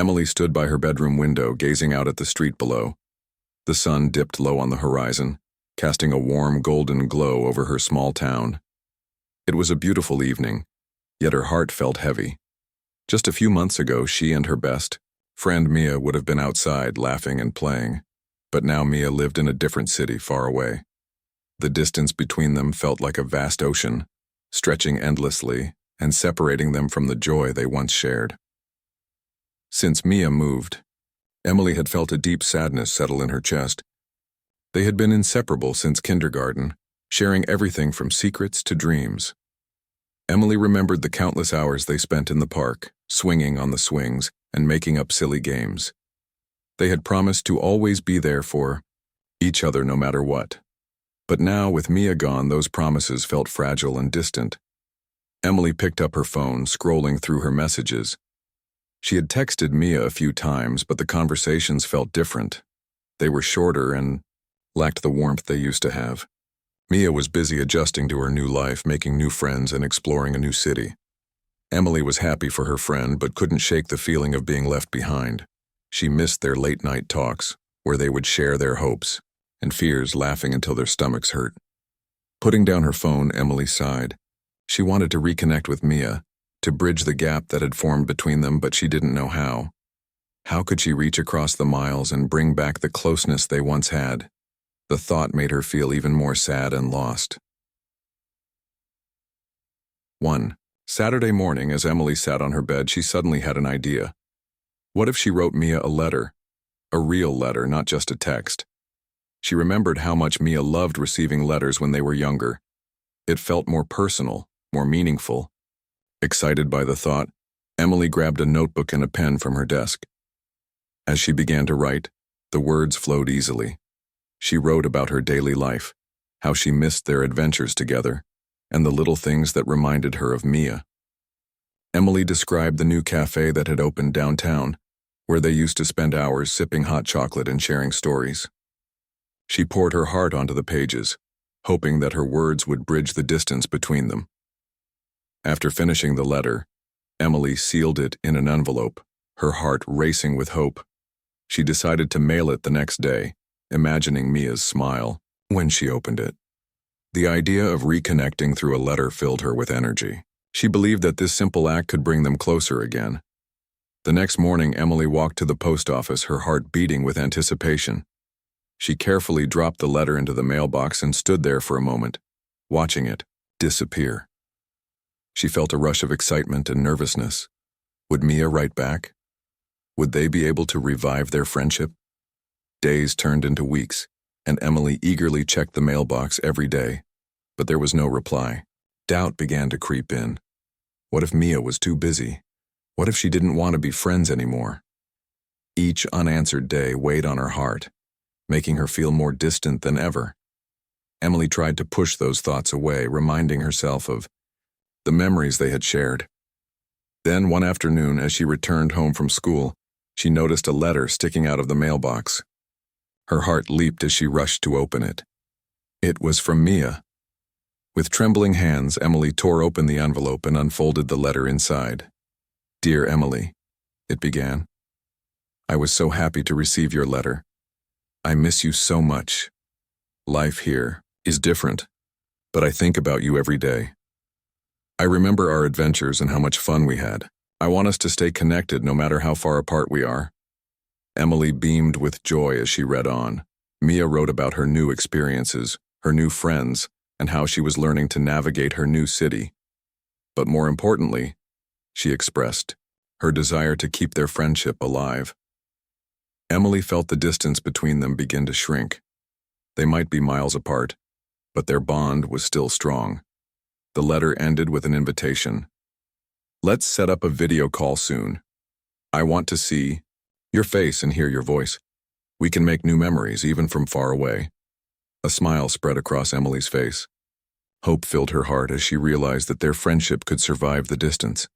Emily stood by her bedroom window, gazing out at the street below. The sun dipped low on the horizon, casting a warm golden glow over her small town. It was a beautiful evening, yet her heart felt heavy. Just a few months ago, she and her best friend Mia would have been outside laughing and playing, but now Mia lived in a different city far away. The distance between them felt like a vast ocean, stretching endlessly and separating them from the joy they once shared. Since Mia moved, Emily had felt a deep sadness settle in her chest. They had been inseparable since kindergarten, sharing everything from secrets to dreams. Emily remembered the countless hours they spent in the park, swinging on the swings and making up silly games. They had promised to always be there for each other no matter what. But now, with Mia gone, those promises felt fragile and distant. Emily picked up her phone, scrolling through her messages. She had texted Mia a few times, but the conversations felt different. They were shorter and lacked the warmth they used to have. Mia was busy adjusting to her new life, making new friends and exploring a new city. Emily was happy for her friend, but couldn't shake the feeling of being left behind. She missed their late-night talks, where they would share their hopes and fears, laughing until their stomachs hurt. Putting down her phone, Emily sighed. She wanted to reconnect with Mia, to bridge the gap that had formed between them, but she didn't know how. How could she reach across the miles and bring back the closeness they once had? The thought made her feel even more sad and lost. 1. Saturday morning, as Emily sat on her bed, she suddenly had an idea. What if she wrote Mia a letter? A real letter, not just a text. She remembered how much Mia loved receiving letters when they were younger. It felt more personal, more meaningful. Excited by the thought, Emily grabbed a notebook and a pen from her desk. As she began to write, the words flowed easily. She wrote about her daily life, how she missed their adventures together, and the little things that reminded her of Mia. Emily described the new cafe that had opened downtown, where they used to spend hours sipping hot chocolate and sharing stories. She poured her heart onto the pages, hoping that her words would bridge the distance between them. After finishing the letter, Emily sealed it in an envelope, her heart racing with hope. She decided to mail it the next day, imagining Mia's smile when she opened it. The idea of reconnecting through a letter filled her with energy. She believed that this simple act could bring them closer again. The next morning, Emily walked to the post office, her heart beating with anticipation. She carefully dropped the letter into the mailbox and stood there for a moment, watching it disappear. She felt a rush of excitement and nervousness. Would Mia write back? Would they be able to revive their friendship? Days turned into weeks, and Emily eagerly checked the mailbox every day, but there was no reply. Doubt began to creep in. What if Mia was too busy? What if she didn't want to be friends anymore? Each unanswered day weighed on her heart, making her feel more distant than ever. Emily tried to push those thoughts away, reminding herself of the memories they had shared. Then one afternoon, as she returned home from school, she noticed a letter sticking out of the mailbox. Her heart leaped as she rushed to open it. It was from Mia. With trembling hands, Emily tore open the envelope and unfolded the letter inside. "Dear Emily," it began. "I was so happy to receive your letter. I miss you so much. Life here is different, but I think about you every day. I remember our adventures and how much fun we had. I want us to stay connected no matter how far apart we are." Emily beamed with joy as she read on. Mia wrote about her new experiences, her new friends, and how she was learning to navigate her new city. But more importantly, she expressed her desire to keep their friendship alive. Emily felt the distance between them begin to shrink. They might be miles apart, but their bond was still strong. The letter ended with an invitation. "Let's set up a video call soon. I want to see your face and hear your voice. We can make new memories even from far away." A smile spread across Emily's face. Hope filled her heart as she realized that their friendship could survive the distance.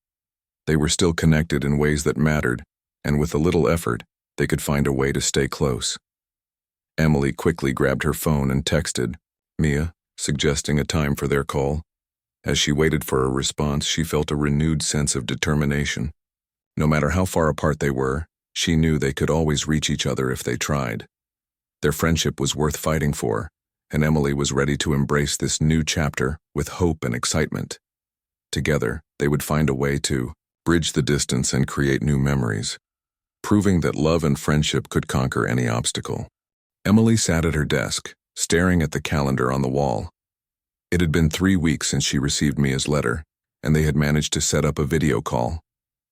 They were still connected in ways that mattered, and with a little effort, they could find a way to stay close. Emily quickly grabbed her phone and texted Mia, suggesting a time for their call. As she waited for a response, she felt a renewed sense of determination. No matter how far apart they were, She knew they could always reach each other if they tried. Their friendship was worth fighting for, and Emily was ready to embrace this new chapter with hope and excitement. Together, they would find a way to bridge the distance and create new memories, proving that love and friendship could conquer any obstacle. Emily sat at her desk, staring at the calendar on the wall. It had been 3 weeks since she received Mia's letter, and they had managed to set up a video call.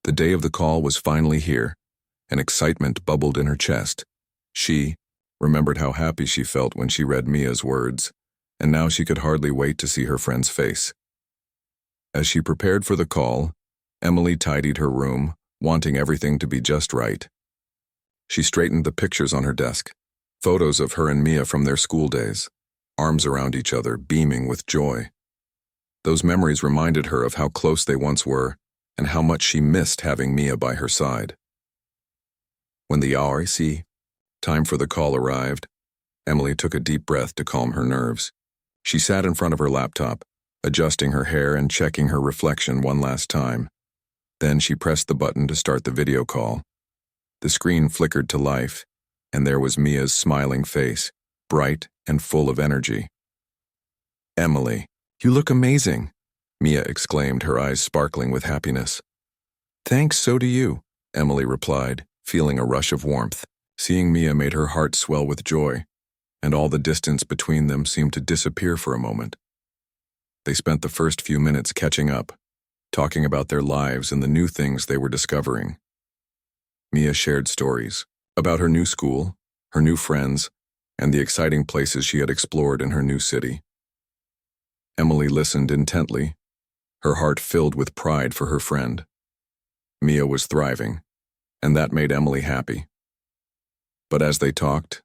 The day of the call was finally here, and excitement bubbled in her chest. She remembered how happy she felt when she read Mia's words, and now she could hardly wait to see her friend's face. As she prepared for the call, Emily tidied her room, wanting everything to be just right. She straightened the pictures on her desk, photos of her and Mia from their school days, arms around each other, beaming with joy. Those memories reminded her of how close they once were and how much she missed having Mia by her side. When the time for the call arrived, Emily took a deep breath to calm her nerves. She sat in front of her laptop, adjusting her hair and checking her reflection one last time. Then she pressed the button to start the video call. The screen flickered to life, and there was Mia's smiling face, bright and full of energy. "Emily, you look amazing," Mia exclaimed, her eyes sparkling with happiness. "Thanks, so do you," Emily replied, feeling a rush of warmth. Seeing Mia made her heart swell with joy, and all the distance between them seemed to disappear for a moment. They spent the first few minutes catching up, talking about their lives and the new things they were discovering. Mia shared stories about her new school, her new friends, and the exciting places she had explored in her new city. Emily listened intently, her heart filled with pride for her friend. Mia was thriving, and that made Emily happy. But as they talked,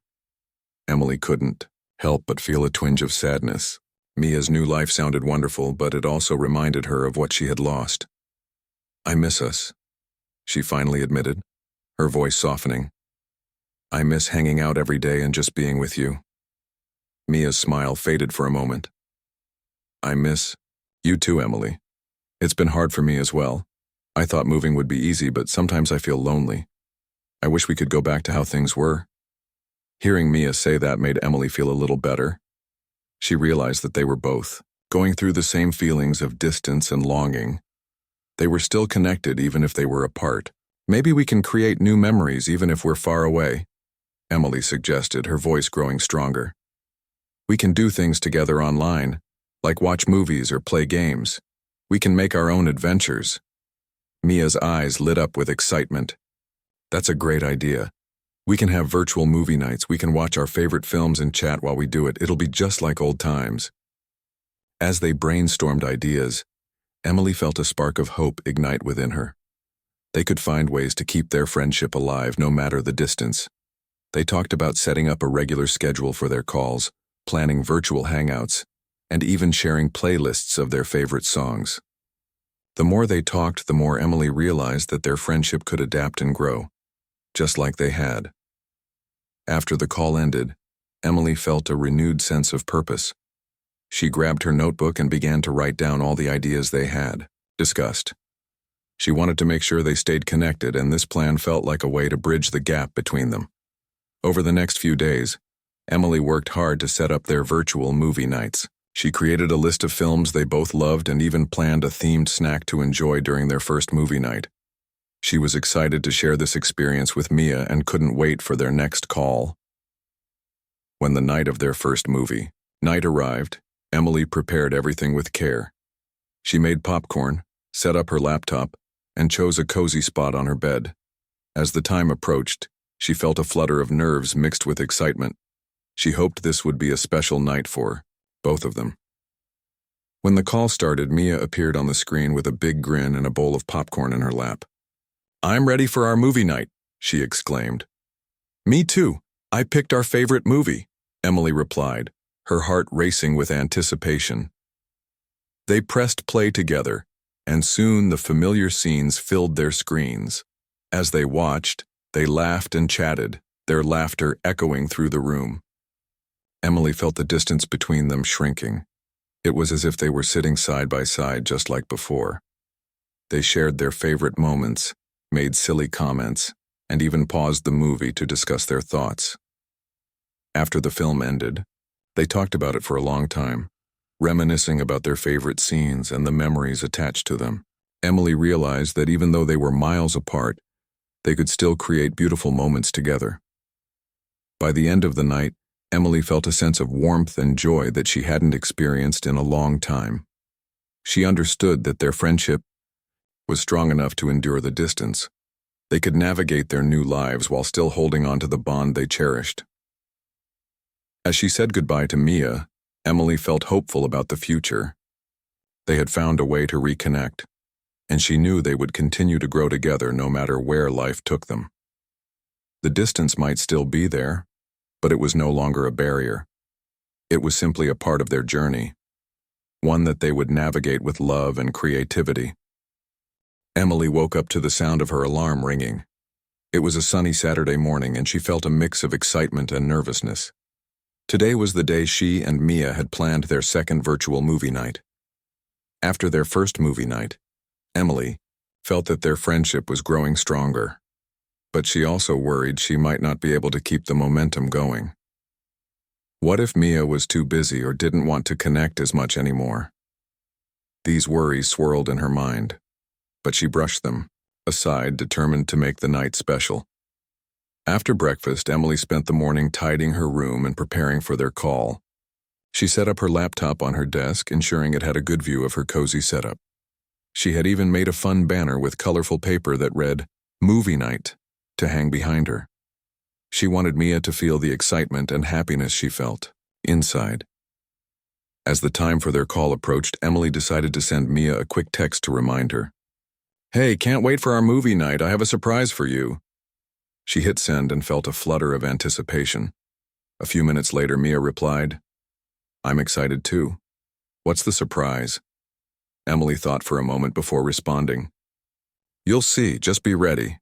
Emily couldn't help but feel a twinge of sadness. Mia's new life sounded wonderful, but it also reminded her of what she had lost. "I miss us," she finally admitted, her voice softening. "I miss hanging out every day and just being with you." Mia's smile faded for a moment. "I miss you too, Emily. It's been hard for me as well. I thought moving would be easy, but sometimes I feel lonely. I wish we could go back to how things were." Hearing Mia say that made Emily feel a little better. She realized that they were both going through the same feelings of distance and longing. They were still connected even if they were apart. "Maybe we can create new memories even if we're far away," Emily suggested, her voice growing stronger. "We can do things together online, like watch movies or play games. We can make our own adventures." Mia's eyes lit up with excitement. "That's a great idea. We can have virtual movie nights. We can watch our favorite films and chat while we do it. It'll be just like old times." As they brainstormed ideas, Emily felt a spark of hope ignite within her. They could find ways to keep their friendship alive no matter the distance. They talked about setting up a regular schedule for their calls, planning virtual hangouts, and even sharing playlists of their favorite songs. The more they talked, the more Emily realized that their friendship could adapt and grow, just like they had. After the call ended, Emily felt a renewed sense of purpose. She grabbed her notebook and began to write down all the ideas they had discussed. She wanted to make sure they stayed connected, and this plan felt like a way to bridge the gap between them. Over the next few days, Emily worked hard to set up their virtual movie nights. She created a list of films they both loved and even planned a themed snack to enjoy during their first movie night. She was excited to share this experience with Mia and couldn't wait for their next call. When the night of their first movie night arrived, Emily prepared everything with care. She made popcorn, set up her laptop, and chose a cozy spot on her bed. As the time approached, she felt a flutter of nerves mixed with excitement. She hoped this would be a special night for both of them. When the call started, Mia appeared on the screen with a big grin and a bowl of popcorn in her lap. "I'm ready for our movie night," she exclaimed. "Me too. I picked our favorite movie," Emily replied, her heart racing with anticipation. They pressed play together, and soon the familiar scenes filled their screens. As they watched, they laughed and chatted, their laughter echoing through the room. Emily felt the distance between them shrinking. It was as if they were sitting side by side just like before. They shared their favorite moments, made silly comments, and even paused the movie to discuss their thoughts. After the film ended, they talked about it for a long time, reminiscing about their favorite scenes and the memories attached to them. Emily realized that even though they were miles apart, they could still create beautiful moments together. By the end of the night, Emily felt a sense of warmth and joy that she hadn't experienced in a long time. She understood that their friendship was strong enough to endure the distance. They could navigate their new lives while still holding on to the bond they cherished. As she said goodbye to Mia, Emily felt hopeful about the future. They had found a way to reconnect, and she knew they would continue to grow together no matter where life took them. The distance might still be there, but it was no longer a barrier. It was simply a part of their journey, one that they would navigate with love and creativity. Emily woke up to the sound of her alarm ringing. It was a sunny Saturday morning, and she felt a mix of excitement and nervousness. Today was the day she and Mia had planned their second virtual movie night. After their first movie night, Emily felt that their friendship was growing stronger, but she also worried she might not be able to keep the momentum going. What if Mia was too busy or didn't want to connect as much anymore? These worries swirled in her mind, but she brushed them aside, determined to make the night special. After breakfast, Emily spent the morning tidying her room and preparing for their call. She set up her laptop on her desk, ensuring it had a good view of her cozy setup. She had even made a fun banner with colorful paper that read, "Movie Night," to hang behind her. She wanted Mia to feel the excitement and happiness she felt inside. As the time for their call approached, Emily decided to send Mia a quick text to remind her. "Hey, can't wait for our movie night. I have a surprise for you." She hit send and felt a flutter of anticipation. A few minutes later, Mia replied, "I'm excited too. What's the surprise?" Emily thought for a moment before responding. "You'll see, just be ready."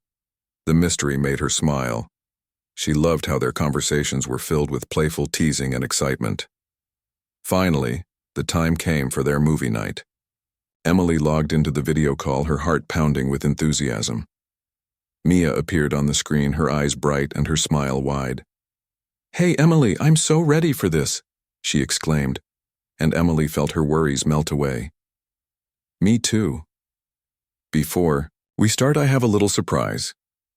The mystery made her smile. She loved how their conversations were filled with playful teasing and excitement. Finally, the time came for their movie night. Emily logged into the video call, her heart pounding with enthusiasm. Mia appeared on the screen, her eyes bright and her smile wide. "Hey, Emily, I'm so ready for this," she exclaimed, and Emily felt her worries melt away. "Me too." "Before we start, I have a little surprise,"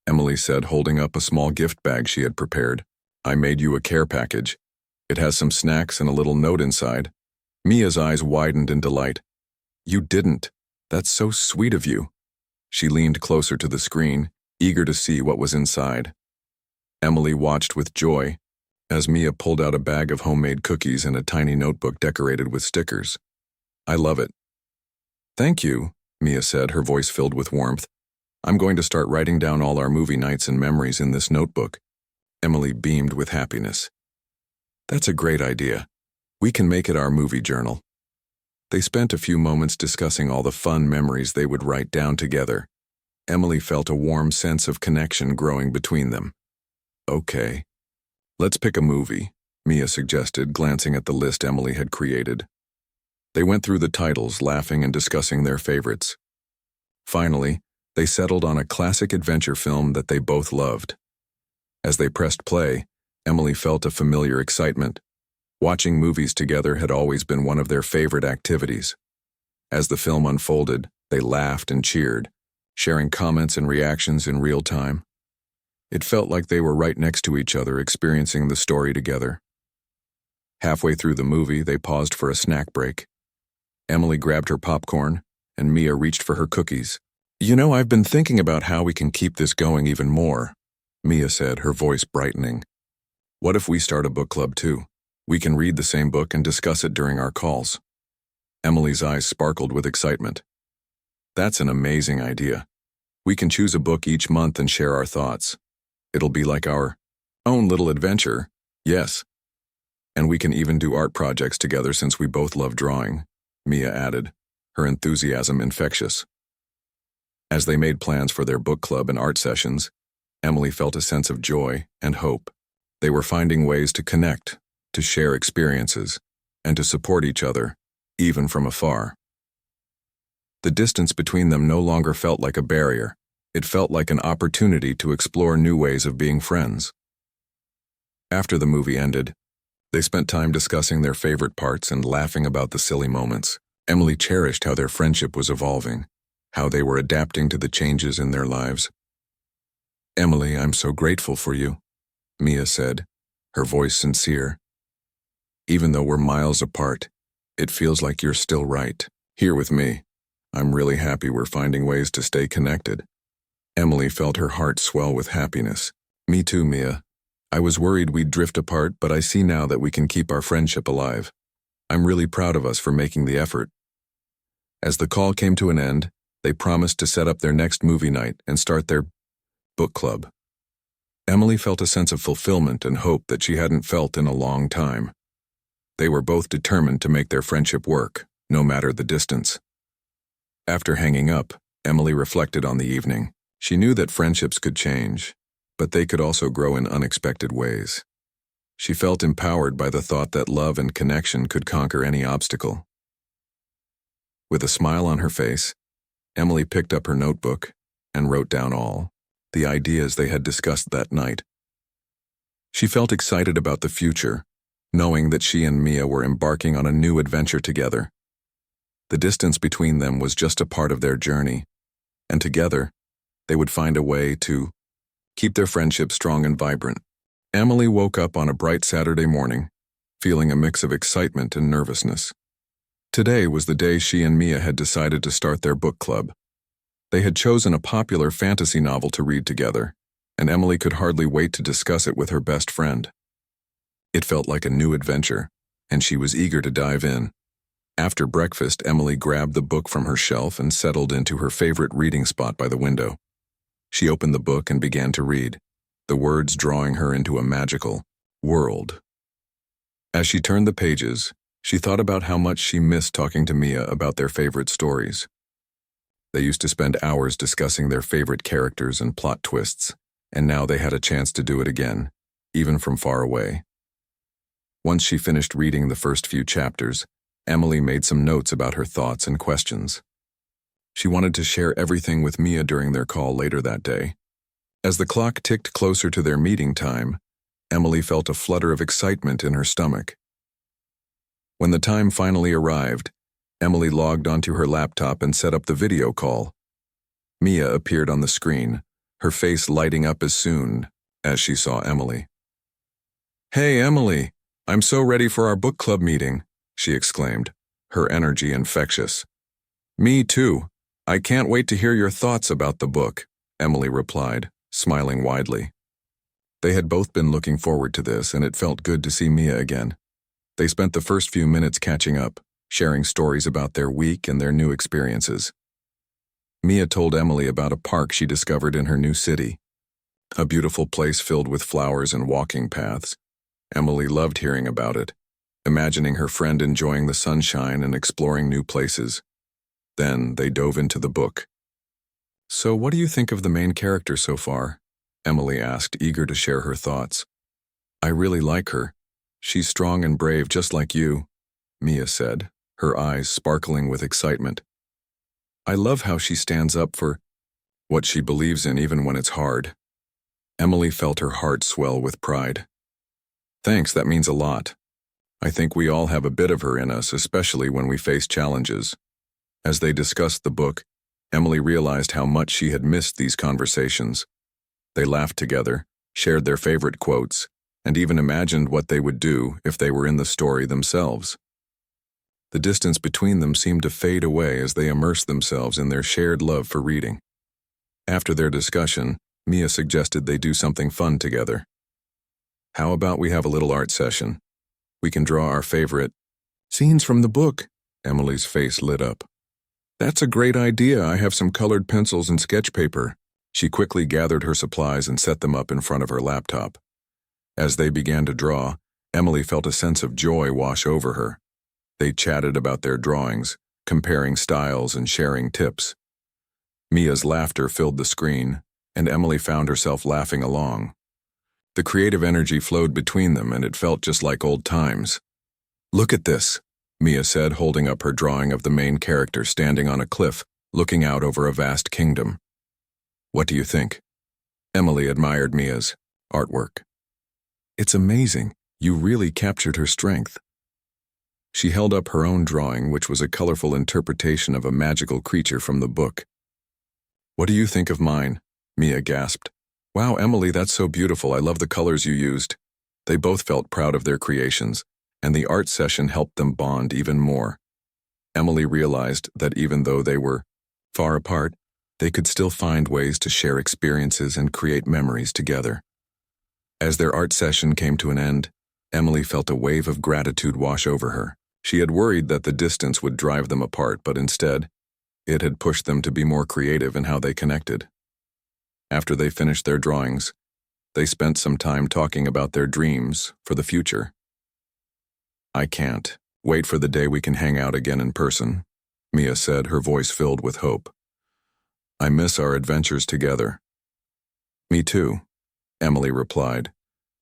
Emily said, holding up a small gift bag she had prepared. "I made you a care package. It has some snacks and a little note inside." Mia's eyes widened in delight. "You didn't. That's so sweet of you." She leaned closer to the screen, eager to see what was inside. Emily watched with joy as Mia pulled out a bag of homemade cookies and a tiny notebook decorated with stickers. "I love it." "Thank you," Mia said, her voice filled with warmth. "I'm going to start writing down all our movie nights and memories in this notebook." Emily beamed with happiness. "That's a great idea. We can make it our movie journal." They spent a few moments discussing all the fun memories they would write down together. Emily felt a warm sense of connection growing between them. "Okay, let's pick a movie," Mia suggested, glancing at the list Emily had created. They went through the titles, laughing and discussing their favorites. Finally, they settled on a classic adventure film that they both loved. As they pressed play, Emily felt a familiar excitement. Watching movies together had always been one of their favorite activities. As the film unfolded, they laughed and cheered, sharing comments and reactions in real time. It felt like they were right next to each other, experiencing the story together. Halfway through the movie, they paused for a snack break. Emily grabbed her popcorn, and Mia reached for her cookies. "You know, I've been thinking about how we can keep this going even more," Mia said, her voice brightening. "What if we start a book club too? We can read the same book and discuss it during our calls." Emily's eyes sparkled with excitement. "That's an amazing idea. We can choose a book each month and share our thoughts. It'll be like our own little adventure." "Yes. And we can even do art projects together since we both love drawing," Mia added, her enthusiasm infectious. As they made plans for their book club and art sessions, Emily felt a sense of joy and hope. They were finding ways to connect, to share experiences, and to support each other, even from afar. The distance between them no longer felt like a barrier. It felt like an opportunity to explore new ways of being friends. After the movie ended, they spent time discussing their favorite parts and laughing about the silly moments. Emily cherished how their friendship was evolving, how they were adapting to the changes in their lives. "Emily, I'm so grateful for you," Mia said, her voice sincere. "Even though we're miles apart, it feels like you're still right here with me. I'm really happy we're finding ways to stay connected." Emily felt her heart swell with happiness. "Me too, Mia. I was worried we'd drift apart, but I see now that we can keep our friendship alive. I'm really proud of us for making the effort." As the call came to an end, they promised to set up their next movie night and start their book club. Emily felt a sense of fulfillment and hope that she hadn't felt in a long time. They were both determined to make their friendship work, no matter the distance. After hanging up, Emily reflected on the evening. She knew that friendships could change, but they could also grow in unexpected ways. She felt empowered by the thought that love and connection could conquer any obstacle. With a smile on her face, Emily picked up her notebook and wrote down all the ideas they had discussed that night. She felt excited about the future, knowing that she and Mia were embarking on a new adventure together. The distance between them was just a part of their journey, and together, they would find a way to keep their friendship strong and vibrant. Emily woke up on a bright Saturday morning, feeling a mix of excitement and nervousness. Today was the day she and Mia had decided to start their book club. They had chosen a popular fantasy novel to read together, and Emily could hardly wait to discuss it with her best friend. It felt like a new adventure, and she was eager to dive in. After breakfast, Emily grabbed the book from her shelf and settled into her favorite reading spot by the window. She opened the book and began to read, the words drawing her into a magical world. As she turned the pages, she thought about how much she missed talking to Mia about their favorite stories. They used to spend hours discussing their favorite characters and plot twists, and now they had a chance to do it again, even from far away. Once she finished reading the first few chapters, Emily made some notes about her thoughts and questions. She wanted to share everything with Mia during their call later that day. As the clock ticked closer to their meeting time, Emily felt a flutter of excitement in her stomach. When the time finally arrived, Emily logged onto her laptop and set up the video call. Mia appeared on the screen, her face lighting up as soon as she saw Emily. "Hey, Emily, I'm so ready for our book club meeting," she exclaimed, her energy infectious. "Me too. I can't wait to hear your thoughts about the book," Emily replied, smiling widely. They had both been looking forward to this, and it felt good to see Mia again. They spent the first few minutes catching up, sharing stories about their week and their new experiences. Mia told Emily about a park she discovered in her new city, a beautiful place filled with flowers and walking paths. Emily loved hearing about it, imagining her friend enjoying the sunshine and exploring new places. Then they dove into the book. "So what do you think of the main character so far?" Emily asked, eager to share her thoughts. "I really like her. She's strong and brave just like you," Mia said, her eyes sparkling with excitement. "I love how she stands up for what she believes in even when it's hard." Emily felt her heart swell with pride. "Thanks, that means a lot. I think we all have a bit of her in us, especially when we face challenges." As they discussed the book, Emily realized how much she had missed these conversations. They laughed together, shared their favorite quotes, and even imagined what they would do if they were in the story themselves. The distance between them seemed to fade away as they immersed themselves in their shared love for reading. After their discussion, Mia suggested they do something fun together. "How about we have a little art session? We can draw our favorite scenes from the book." Emily's face lit up. "That's a great idea. I have some colored pencils and sketch paper." She quickly gathered her supplies and set them up in front of her laptop. As they began to draw, Emily felt a sense of joy wash over her. They chatted about their drawings, comparing styles and sharing tips. Mia's laughter filled the screen, and Emily found herself laughing along. The creative energy flowed between them, and it felt just like old times. "Look at this," Mia said, holding up her drawing of the main character standing on a cliff, looking out over a vast kingdom. What do you think? Emily admired Mia's artwork. It's amazing. You really captured her strength. She held up her own drawing, which was a colorful interpretation of a magical creature from the book. What do you think of mine? Mia gasped. Wow, Emily, that's so beautiful. I love the colors you used. They both felt proud of their creations, and the art session helped them bond even more. Emily realized that even though they were far apart, they could still find ways to share experiences and create memories together. As their art session came to an end, Emily felt a wave of gratitude wash over her. She had worried that the distance would drive them apart, but instead, it had pushed them to be more creative in how they connected. After they finished their drawings, they spent some time talking about their dreams for the future. I can't wait for the day we can hang out again in person, Mia said, her voice filled with hope. I miss our adventures together. Me too, Emily replied,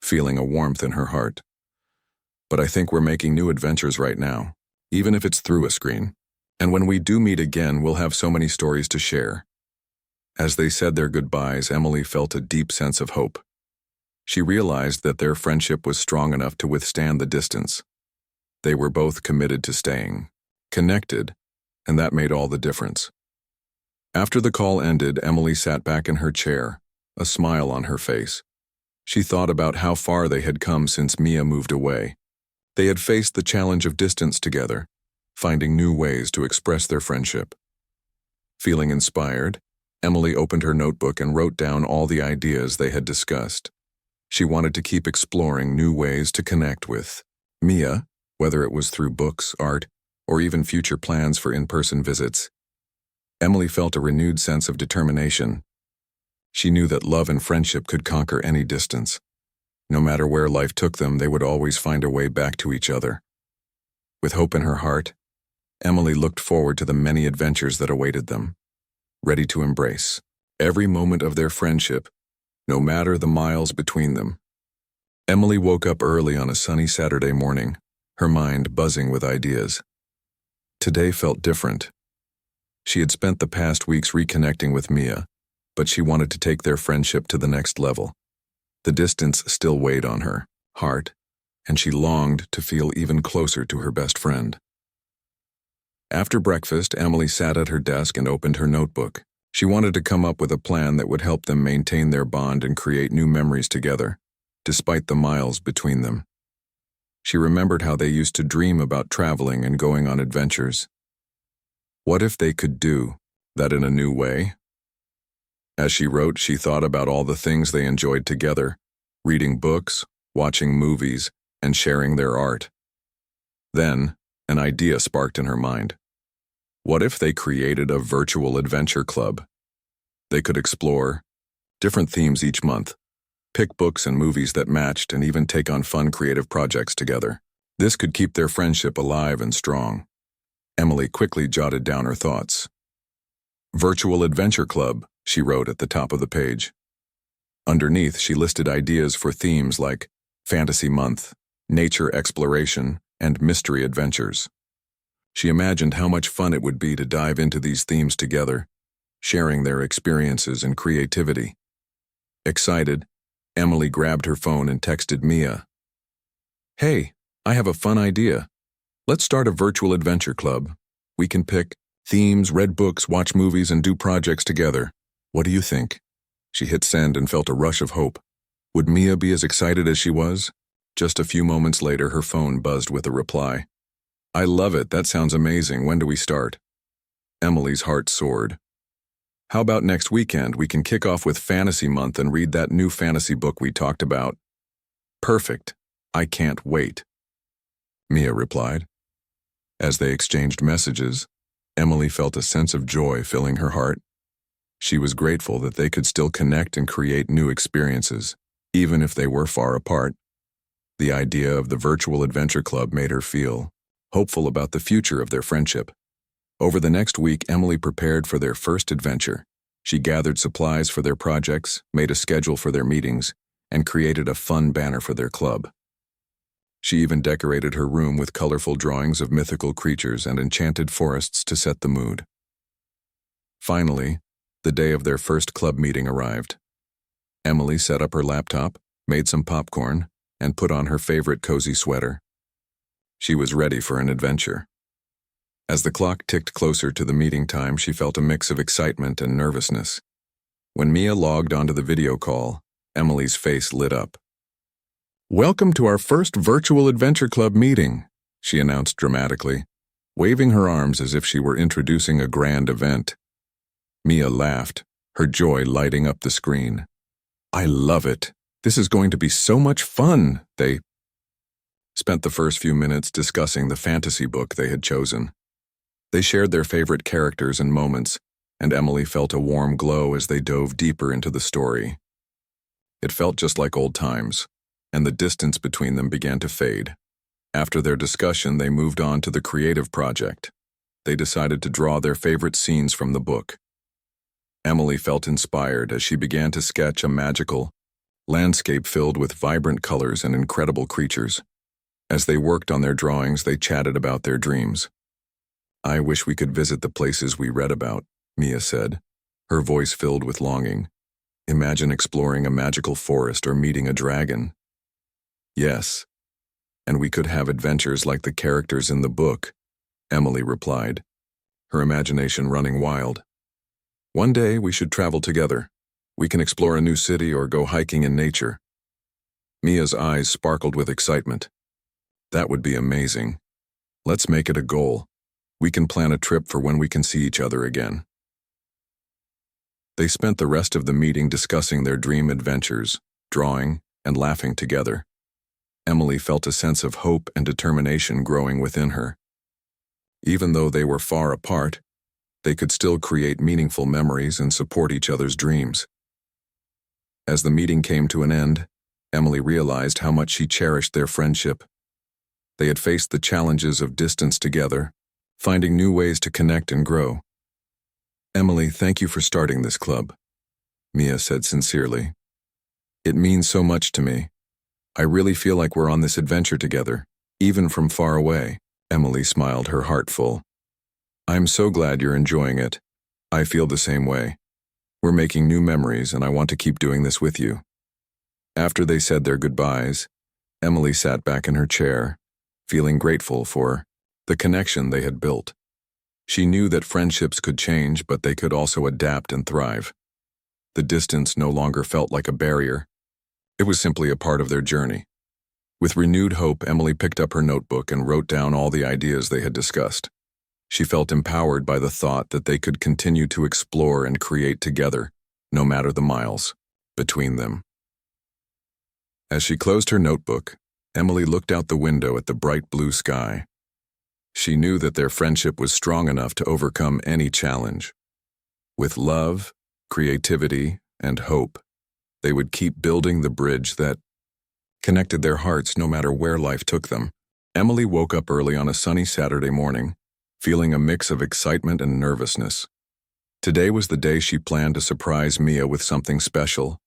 feeling a warmth in her heart. But I think we're making new adventures right now, even if it's through a screen. And when we do meet again, we'll have so many stories to share. As they said their goodbyes, Emily felt a deep sense of hope. She realized that their friendship was strong enough to withstand the distance. They were both committed to staying connected, and that made all the difference. After the call ended, Emily sat back in her chair, a smile on her face. She thought about how far they had come since Mia moved away. They had faced the challenge of distance together, finding new ways to express their friendship. Feeling inspired, Emily opened her notebook and wrote down all the ideas they had discussed. She wanted to keep exploring new ways to connect with Mia, whether it was through books, art, or even future plans for in-person visits. Emily felt a renewed sense of determination. She knew that love and friendship could conquer any distance. No matter where life took them, they would always find a way back to each other. With hope in her heart, Emily looked forward to the many adventures that awaited them, ready to embrace every moment of their friendship, no matter the miles between them. Emily woke up early on a sunny Saturday morning, her mind buzzing with ideas. Today felt different. She had spent the past weeks reconnecting with Mia, but she wanted to take their friendship to the next level. The distance still weighed on her heart, and she longed to feel even closer to her best friend. After breakfast, Emily sat at her desk and opened her notebook. She wanted to come up with a plan that would help them maintain their bond and create new memories together, despite the miles between them. She remembered how they used to dream about traveling and going on adventures. What if they could do that in a new way? As she wrote, she thought about all the things they enjoyed together, reading books, watching movies, and sharing their art. Then, an idea sparked in her mind. What if they created a virtual adventure club? They could explore different themes each month, pick books and movies that matched, and even take on fun creative projects together. This could keep their friendship alive and strong. Emily quickly jotted down her thoughts. Virtual Adventure Club, she wrote at the top of the page. Underneath, she listed ideas for themes like Fantasy Month, Nature Exploration, and Mystery Adventures. She imagined how much fun it would be to dive into these themes together, sharing their experiences and creativity. Excited, Emily grabbed her phone and texted Mia. Hey, I have a fun idea. Let's start a virtual adventure club. We can pick themes, read books, watch movies, and do projects together. What do you think? She hit send and felt a rush of hope. Would Mia be as excited as she was? Just a few moments later, her phone buzzed with a reply. I love it. That sounds amazing. When do we start? Emily's heart soared. How about next weekend? We can kick off with Fantasy Month and read that new fantasy book we talked about. Perfect. I can't wait, Mia replied. As they exchanged messages, Emily felt a sense of joy filling her heart. She was grateful that they could still connect and create new experiences, even if they were far apart. The idea of the virtual adventure club made her feel hopeful about the future of their friendship. Over the next week, Emily prepared for their first adventure. She gathered supplies for their projects, made a schedule for their meetings, and created a fun banner for their club. She even decorated her room with colorful drawings of mythical creatures and enchanted forests to set the mood. Finally, The day of their first club meeting arrived. Emily set up her laptop, made some popcorn, and put on her favorite cozy sweater. She was ready for an adventure. As the clock ticked closer to the meeting time, she felt a mix of excitement and nervousness. When Mia logged onto the video call, Emily's face lit up. "Welcome to our first virtual Adventure Club meeting," she announced dramatically, waving her arms as if she were introducing a grand event. Mia laughed, her joy lighting up the screen. "I love it. This is going to be so much fun." They spent the first few minutes discussing the fantasy book they had chosen. They shared their favorite characters and moments, and Emily felt a warm glow as they dove deeper into the story. It felt just like old times, and the distance between them began to fade. After their discussion, they moved on to the creative project. They decided to draw their favorite scenes from the book. Emily felt inspired as she began to sketch a magical landscape filled with vibrant colors and incredible creatures. As they worked on their drawings, they chatted about their dreams. "I wish we could visit the places we read about," Mia said, her voice filled with longing. "Imagine exploring a magical forest or meeting a dragon." "Yes, and we could have adventures like the characters in the book," Emily replied, her imagination running wild. "One day we should travel together. We can explore a new city or go hiking in nature." Mia's eyes sparkled with excitement. "That would be amazing. Let's make it a goal. We can plan a trip for when we can see each other again." They spent the rest of the meeting discussing their dream adventures, drawing, and laughing together. Emily felt a sense of hope and determination growing within her. Even though they were far apart, they could still create meaningful memories and support each other's dreams. As the meeting came to an end, Emily realized how much she cherished their friendship. They had faced the challenges of distance together, finding new ways to connect and grow. "Emily, thank you for starting this club," Mia said sincerely. "It means so much to me. I really feel like we're on this adventure together, even from far away." Emily smiled, her heart full. "I'm so glad you're enjoying it. I feel the same way. We're making new memories, and I want to keep doing this with you." After they said their goodbyes, Emily sat back in her chair, feeling grateful for the connection they had built. She knew that friendships could change, but they could also adapt and thrive. The distance no longer felt like a barrier. It was simply a part of their journey. With renewed hope, Emily picked up her notebook and wrote down all the ideas they had discussed. She felt empowered by the thought that they could continue to explore and create together, no matter the miles between them. As she closed her notebook, Emily looked out the window at the bright blue sky. She knew that their friendship was strong enough to overcome any challenge. With love, creativity, and hope, they would keep building the bridge that connected their hearts no matter where life took them. Emily woke up early on a sunny Saturday morning, feeling a mix of excitement and nervousness. Today was the day she planned to surprise Mia with something special.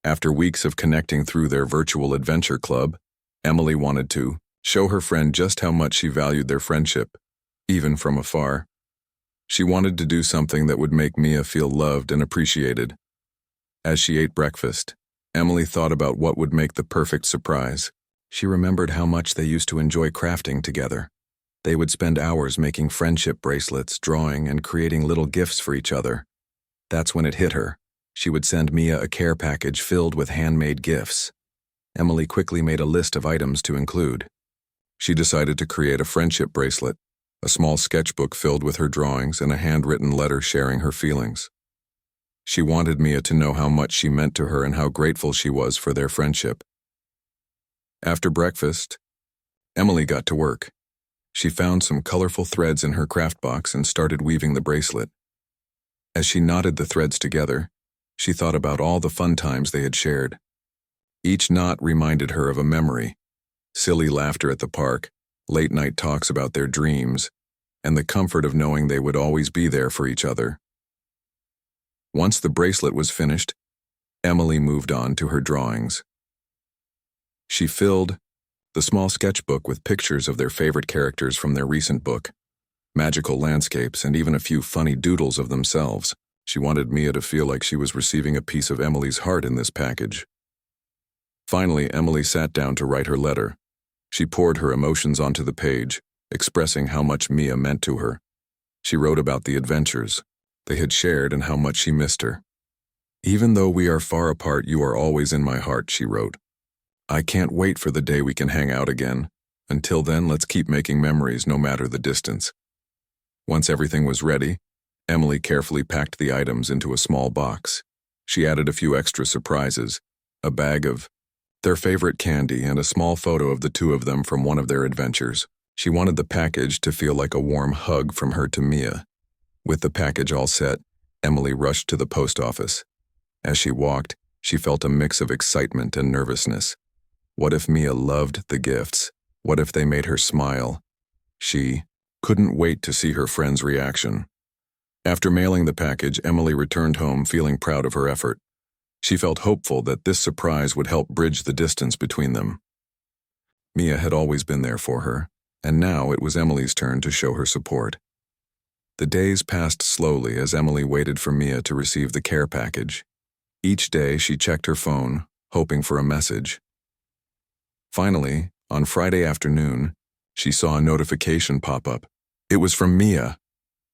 After weeks of connecting through their virtual adventure club, Emily wanted to show her friend just how much she valued their friendship, even from afar. She wanted to do something that would make Mia feel loved and appreciated. As she ate breakfast, Emily thought about what would make the perfect surprise. She remembered how much they used to enjoy crafting together. They would spend hours making friendship bracelets, drawing, and creating little gifts for each other. That's when it hit her. She would send Mia a care package filled with handmade gifts. Emily quickly made a list of items to include. She decided to create a friendship bracelet, a small sketchbook filled with her drawings, and a handwritten letter sharing her feelings. She wanted Mia to know how much she meant to her and how grateful she was for their friendship. After breakfast, Emily got to work. She found some colorful threads in her craft box and started weaving the bracelet. As she knotted the threads together, she thought about all the fun times they had shared. Each knot reminded her of a memory: silly laughter at the park, late-night talks about their dreams, and the comfort of knowing they would always be there for each other. Once the bracelet was finished, Emily moved on to her drawings. She filled the small sketchbook with pictures of their favorite characters from their recent book, magical landscapes, and even a few funny doodles of themselves. She wanted Mia to feel like she was receiving a piece of Emily's heart in this package. Finally, Emily sat down to write her letter. She poured her emotions onto the page, expressing how much Mia meant to her. She wrote about the adventures they had shared and how much she missed her. "Even though we are far apart, you are always in my heart," she wrote. "I can't wait for the day we can hang out again. Until then, let's keep making memories no matter the distance." Once everything was ready, Emily carefully packed the items into a small box. She added a few extra surprises, a bag of their favorite candy and a small photo of the two of them from one of their adventures. She wanted the package to feel like a warm hug from her to Mia. With the package all set, Emily rushed to the post office. As she walked, she felt a mix of excitement and nervousness. What if Mia loved the gifts? What if they made her smile? She couldn't wait to see her friend's reaction. After mailing the package, Emily returned home feeling proud of her effort. She felt hopeful that this surprise would help bridge the distance between them. Mia had always been there for her, and now it was Emily's turn to show her support. The days passed slowly as Emily waited for Mia to receive the care package. Each day she checked her phone, hoping for a message. Finally, on Friday afternoon, she saw a notification pop up. It was from Mia.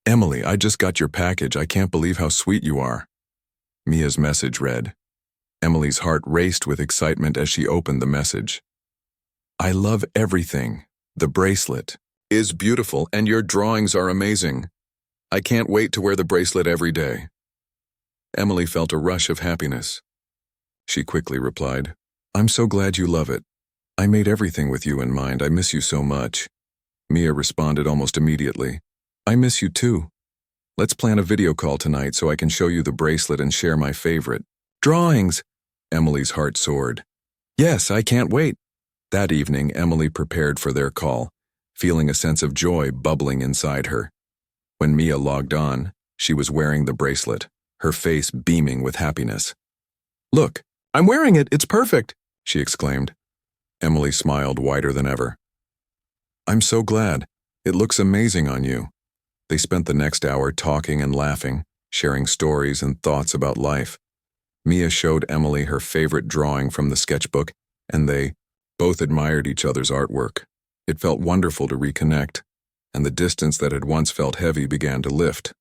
"Emily, I just got your package. I can't believe how sweet you are." Mia's message read. Emily's heart raced with excitement as she opened the message. "I love everything. The bracelet is beautiful and your drawings are amazing. I can't wait to wear the bracelet every day." Emily felt a rush of happiness. She quickly replied, "I'm so glad you love it. I made everything with you in mind. I miss you so much." Mia responded almost immediately, "I miss you too. Let's plan a video call tonight so I can show you the bracelet and share my favorite drawings." Emily's heart soared. "Yes, I can't wait." That evening, Emily prepared for their call, feeling a sense of joy bubbling inside her. When Mia logged on, she was wearing the bracelet, her face beaming with happiness. "Look, I'm wearing it. It's perfect," she exclaimed. Emily smiled wider than ever. "I'm so glad. It looks amazing on you." They spent the next hour talking and laughing, sharing stories and thoughts about life. Mia showed Emily her favorite drawing from the sketchbook, and they both admired each other's artwork. It felt wonderful to reconnect, and the distance that had once felt heavy began to lift.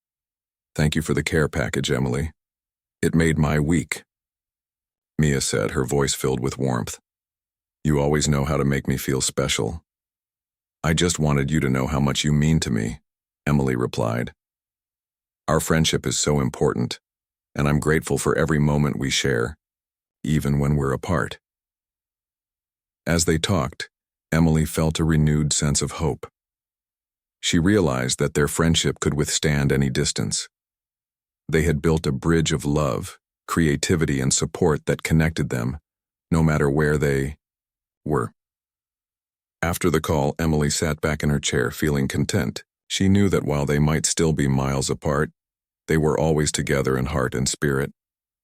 "Thank you for the care package, Emily. It made my week," Mia said, her voice filled with warmth. "You always know how to make me feel special." "I just wanted you to know how much you mean to me," Emily replied. "Our friendship is so important, and I'm grateful for every moment we share, even when we're apart." As they talked, Emily felt a renewed sense of hope. She realized that their friendship could withstand any distance. They had built a bridge of love, creativity, and support that connected them, no matter where they were. After the call, Emily sat back in her chair feeling content. She knew that while they might still be miles apart, they were always together in heart and spirit.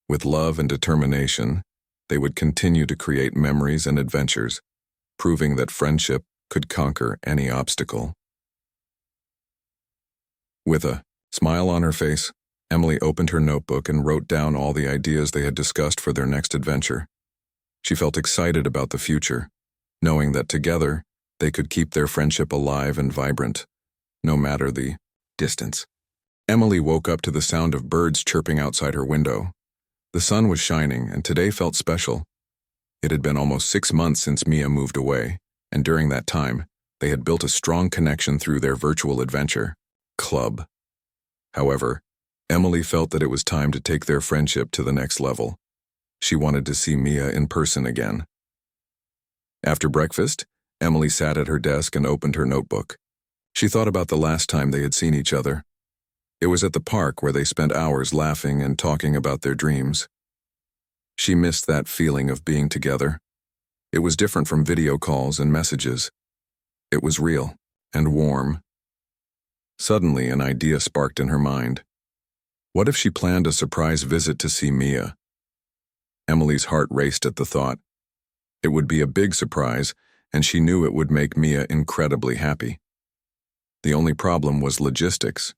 With love and determination, they would continue to create memories and adventures, proving that friendship could conquer any obstacle. With a smile on her face, Emily opened her notebook and wrote down all the ideas they had discussed for their next adventure. She felt excited about the future, knowing that together they could keep their friendship alive and vibrant, no matter the distance. Emily woke up to the sound of birds chirping outside her window. The sun was shining, and today felt special. It had been almost 6 months since Mia moved away, and during that time, they had built a strong connection through their virtual adventure club. However, Emily felt that it was time to take their friendship to the next level. She wanted to see Mia in person again. After breakfast, Emily sat at her desk and opened her notebook. She thought about the last time they had seen each other. It was at the park where they spent hours laughing and talking about their dreams. She missed that feeling of being together. It was different from video calls and messages. It was real and warm. Suddenly, an idea sparked in her mind. What if she planned a surprise visit to see Mia? Emily's heart raced at the thought. It would be a big surprise, and she knew it would make Mia incredibly happy. The only problem was logistics.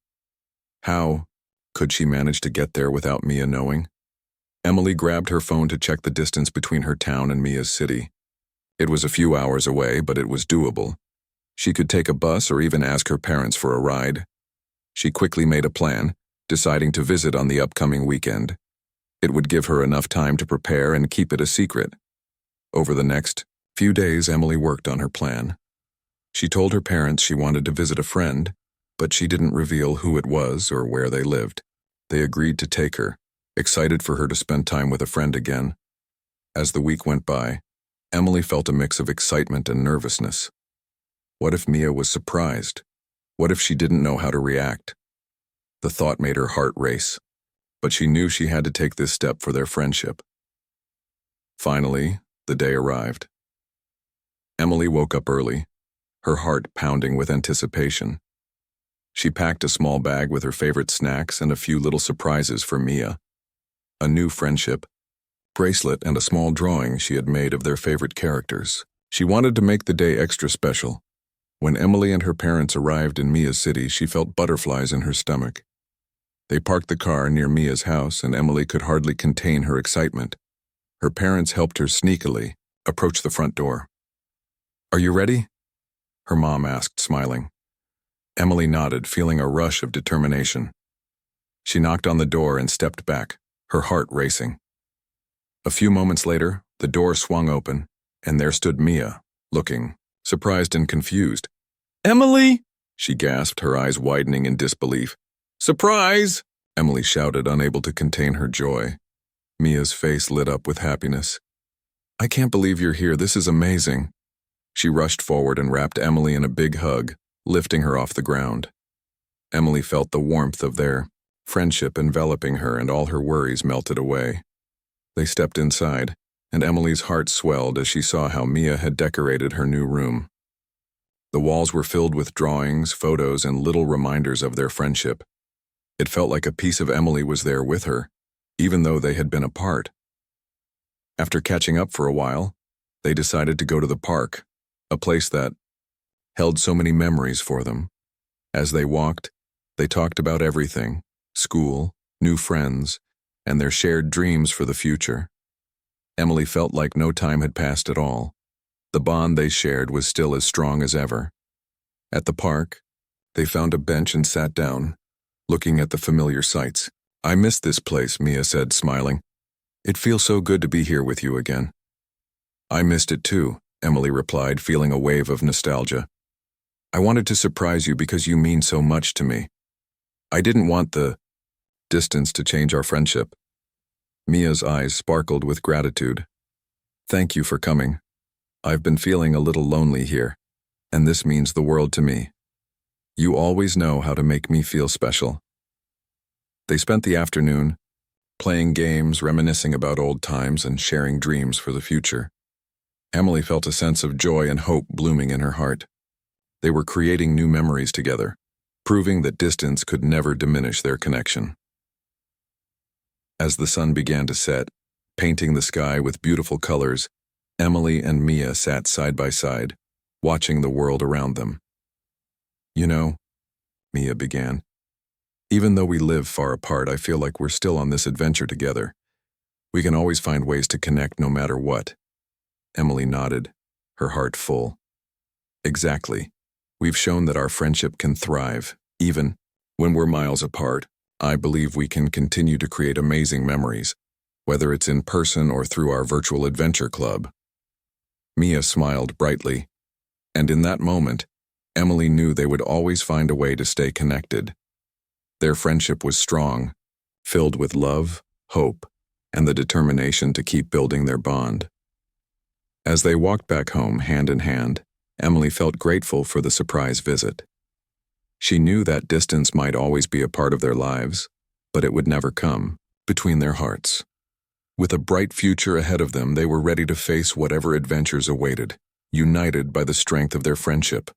How Could she manage to get there without Mia knowing? Emily grabbed her phone to check the distance between her town and Mia's city. It was a few hours away, but it was doable. She could take a bus or even ask her parents for a ride. She quickly made a plan, deciding to visit on the upcoming weekend. It would give her enough time to prepare and keep it a secret. Over the next few days, Emily worked on her plan. She told her parents she wanted to visit a friend, but she didn't reveal who it was or where they lived. They agreed to take her, excited for her to spend time with a friend again. As the week went by, Emily felt a mix of excitement and nervousness. What if Mia was surprised? What if she didn't know how to react? The thought made her heart race, but she knew she had to take this step for their friendship. Finally, the day arrived. Emily woke up early, her heart pounding with anticipation. She packed a small bag with her favorite snacks and a few little surprises for Mia. A new friendship bracelet and a small drawing she had made of their favorite characters. She wanted to make the day extra special. When Emily and her parents arrived in Mia's city, she felt butterflies in her stomach. They parked the car near Mia's house, and Emily could hardly contain her excitement. Her parents helped her sneakily approach the front door. "Are you ready?" her mom asked, smiling. Emily nodded, feeling a rush of determination. She knocked on the door and stepped back, her heart racing. A few moments later, the door swung open, and there stood Mia, looking surprised and confused. "Emily!" she gasped, her eyes widening in disbelief. "Surprise!" Emily shouted, unable to contain her joy. Mia's face lit up with happiness. "I can't believe you're here. This is amazing." She rushed forward and wrapped Emily in a big hug, lifting her off the ground. Emily felt the warmth of their friendship enveloping her, and all her worries melted away. They stepped inside, and Emily's heart swelled as she saw how Mia had decorated her new room. The walls were filled with drawings, photos, and little reminders of their friendship. It felt like a piece of Emily was there with her, even though they had been apart. After catching up for a while, they decided to go to the park, a place that held so many memories for them. As they walked, they talked about everything: school, new friends, and their shared dreams for the future. Emily felt like no time had passed at all. The bond they shared was still as strong as ever. At the park, they found a bench and sat down, looking at the familiar sights. "I miss this place," Mia said, smiling. "It feels so good to be here with you again." "I missed it too," Emily replied, feeling a wave of nostalgia. "I wanted to surprise you because you mean so much to me. I didn't want the distance to change our friendship." Mia's eyes sparkled with gratitude. "Thank you for coming. I've been feeling a little lonely here, and this means the world to me. You always know how to make me feel special." They spent the afternoon playing games, reminiscing about old times, and sharing dreams for the future. Emily felt a sense of joy and hope blooming in her heart. They were creating new memories together, proving that distance could never diminish their connection. As the sun began to set, painting the sky with beautiful colors, Emily and Mia sat side by side, watching the world around them. "You know," Mia began, "even though we live far apart, I feel like we're still on this adventure together. We can always find ways to connect no matter what." Emily nodded, her heart full. "Exactly. We've shown that our friendship can thrive, even when we're miles apart. I believe we can continue to create amazing memories, whether it's in person or through our virtual adventure club." Mia smiled brightly, and in that moment, Emily knew they would always find a way to stay connected. Their friendship was strong, filled with love, hope, and the determination to keep building their bond. As they walked back home hand in hand, Emily felt grateful for the surprise visit. She knew that distance might always be a part of their lives, but it would never come between their hearts. With a bright future ahead of them, they were ready to face whatever adventures awaited, united by the strength of their friendship.